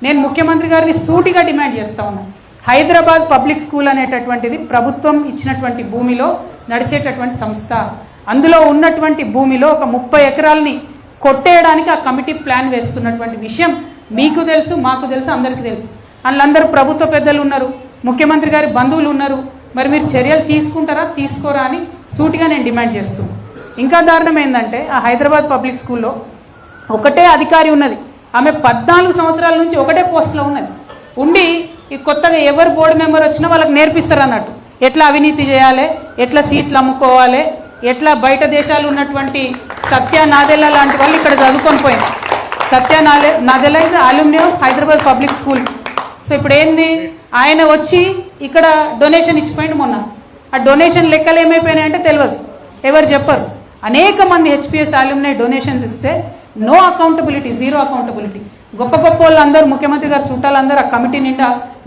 నేను ముఖ్యమంత్రి గారిని సూటిగా డిమాండ్ చేస్తా ఉన్నాను. హైదరాబాద్ పబ్లిక్ స్కూల్ అనేటటువంటిది ప్రభుత్వం ఇచ్చినటువంటి భూమిలో నడిచేటటువంటి సంస్థ. అందులో ఉన్నటువంటి భూమిలో ఒక 30 ఎకరాలని కొట్టేయడానికి ఆ కమిటీ ప్లాన్ వేస్తున్నటువంటి విషయం మీకు తెలుసు, మాకు తెలుసు, అందరికీ తెలుసు. వాళ్ళందరూ ప్రభుత్వ పెద్దలు ఉన్నారు, ముఖ్యమంత్రి గారి బంధువులు ఉన్నారు. మరి మీరు చర్యలు తీసుకుంటారా తీసుకోరా అని సూటిగా నేను డిమాండ్ చేస్తున్నాను. ఇంకా దారుణం ఏంటంటే ఆ హైదరాబాద్ పబ్లిక్ స్కూల్లో ఒకటే అధికారి ఉన్నది. ఆమె 14 సంవత్సరాల నుంచి ఒకటే పోస్ట్లో ఉన్నది. ఉండి ఈ కొత్తగా ఎవరు బోర్డు మెంబర్ వచ్చినా వాళ్ళకి నేర్పిస్తారు అన్నట్టు, ఎట్లా అవినీతి చేయాలి, ఎట్లా సీట్లు అమ్ముకోవాలి, ఎట్లా బయట దేశాలు ఉన్నటువంటి సత్య నాదెల్లా లాంటి వాళ్ళు ఇక్కడ చదువుకొని పోయారు. Satya Nadella is alumni of Hyderabad public school. So ఇప్పుడు ఏంది, ఆయన వచ్చి ఇక్కడ డొనేషన్ ఇచ్చిపోయింది మొన్న. ఆ డొనేషన్ లెక్కలు ఏమైపోయినాయంటే తెలియదు, ఎవరు చెప్పరు. అనేక మంది హెచ్పిఎస్ అల్యూమినీ డొనేషన్స్ ఇస్తే నో అకౌంటబిలిటీ, జీరో అకౌంటబిలిటీ. గొప్ప గొప్ప వాళ్ళందరూ ముఖ్యమంత్రి గారు చుట్టాలందరూ ఆ కమిటీ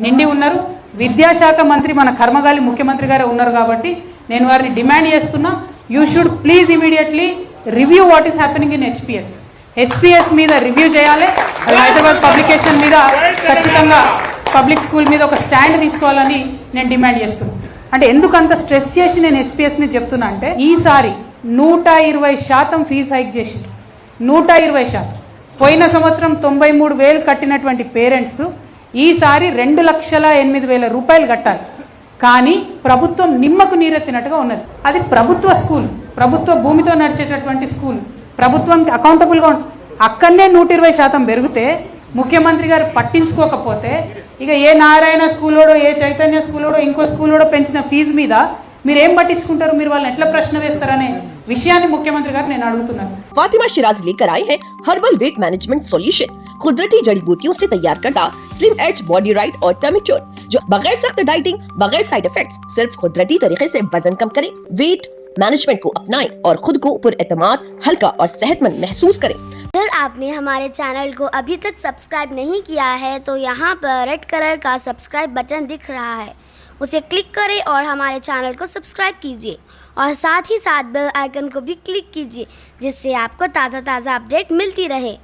నిండి ఉన్నారు. విద్యాశాఖ మంత్రి మన కర్మగాలి ముఖ్యమంత్రి గారే ఉన్నారు. కాబట్టి నేను వారిని డిమాండ్ చేస్తున్నా, you should please immediately review what is happening in HPS మీద రివ్యూ చేయాలి. హైదరాబాద్ పబ్లికేషన్ మీద ఖచ్చితంగా పబ్లిక్ స్కూల్ మీద ఒక స్టాండ్ తీసుకోవాలని నేను డిమాండ్ చేస్తున్నాను. అంటే ఎందుకు అంత స్ట్రెస్ చేసి నేను హెచ్పిఎస్ మీద చెప్తున్నా అంటే, ఈసారి 120% ఫీజు హైక్ చేసింది. 120%. పోయిన సంవత్సరం 93,000 కట్టినటువంటి పేరెంట్స్ ఈసారి 2,08,000 రూపాయలు కట్టాలి. కానీ ప్రభుత్వం నిమ్మకు నీరెత్తినట్టుగా ఉన్నది. అది ప్రభుత్వ స్కూల్, ప్రభుత్వ భూమితో నడిచేటటువంటి స్కూల్, ప్రభుత్వంకి అకౌంటబుల్గా అక్కడనే 120% పెరిగితే ముఖ్యమంత్రి గారు పట్టించుకోకపోతే ఇక ఏ నారాయణ స్కూలోడో, ఏ చైతన్య స్కూలోడో, ఇంకో స్కూలోడో పెంచిన ఫీజు మీద మీరేం పట్టించుకుంటారు, మీరు వాళ్ళని ఎట్లా ప్రశ్న వేస్తారనే విషయాన్ని ముఖ్యమంత్రి గారు నేను అడుగుతున్నాను. फातिमा शिराज लेकर आए हैं हर्बल वेट मैनेजमेंट सॉल्यूशन, कुदरती जड़ी बूटियों से तैयार करता स्लिम एज बॉडी राइट और टमी क्योर, जो बगैर सख्त डाइटिंग, बगैर साइड इफेक्ट्स, सिर्फ कुदरती तरीके से वजन कम करे, वेट मैनेजमेंट को अपनाएं और खुद को पुरएतमाद, हल्का और सेहतमंद महसूस करें। अगर आपने हमारे चैनल को अभी तक सब्सक्राइब नहीं किया है तो यहाँ पर रेड कलर का सब्सक्राइब बटन दिख रहा है, उसे क्लिक करें और हमारे चैनल को सब्सक्राइब कीजिए और साथ ही साथ बेल आइकन को भी क्लिक कीजिए, जिससे आपको ताज़ा अपडेट मिलती रहे।